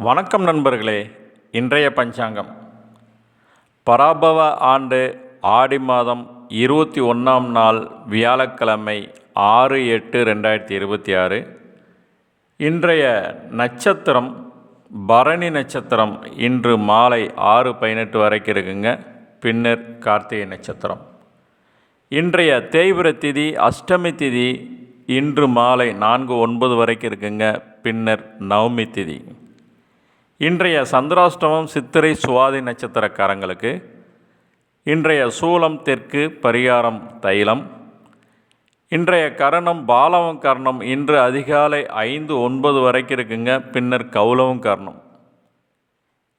வணக்கம் நண்பர்களே. இன்றைய பஞ்சாங்கம் பராபவ ஆண்டு ஆடி மாதம் 21ஆம் நாள் வியாழக்கிழமை 6/8/2026. இன்றைய நட்சத்திரம் பரணி நட்சத்திரம். இன்று மாலை 6:18 வரைக்கும் இருக்குங்க. பின்னர் கார்த்திகை நட்சத்திரம். இன்றைய தேய்பிறை திதி அஷ்டமி திதி இன்று மாலை 4:09 வரைக்கும் இருக்குங்க. பின்னர் நவமி திதி. இன்றைய சந்திராஷ்டமம் சித்திரை சுவாதி நட்சத்திரக்காரங்களுக்கு. இன்றைய சூலம் தெற்கு, பரிகாரம் தைலம். இன்றைய கரணம் பாலவம் கரணம். இன்று அதிகாலை 5:09 வரைக்கும் இருக்குங்க. பின்னர் கௌலவம் கரணம்.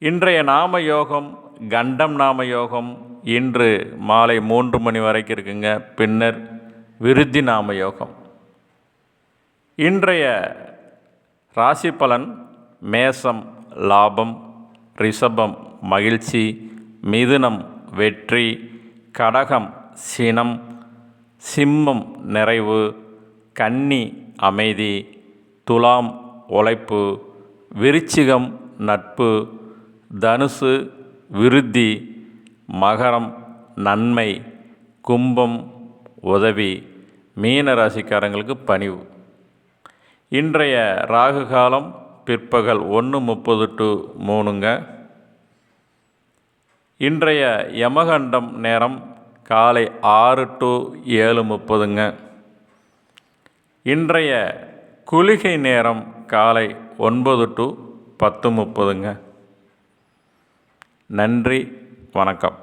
இன்றைய நாம யோகம் கண்டம் நாம யோகம். இன்று மாலை 3 மணி வரைக்கும் இருக்குங்க. பின்னர் விருத்தி நாம யோகம். இன்றைய ராசி பலன் மேசம் லாபம், ரிஷபம் மகிழ்ச்சி, மிதுனம் வெற்றி, கடகம் சினம், சிம்மம் நிறைவு, கன்னி அமைதி, துலாம் உழைப்பு, விருச்சிகம் நட்பு, தனுசு விருத்தி, மகரம் நன்மை, கும்பம் உதவி, மீன ராசிக்காரங்களுக்கு பணிவு. இன்றைய ராகு காலம் பிற்பகல் 1:30 to 3ங்க. இன்றைய யமகண்டம் நேரம் காலை 6 to 7:30ங்க. இன்றைய குளிகை நேரம் காலை 9 to 10:30ங்க. நன்றி, வணக்கம்.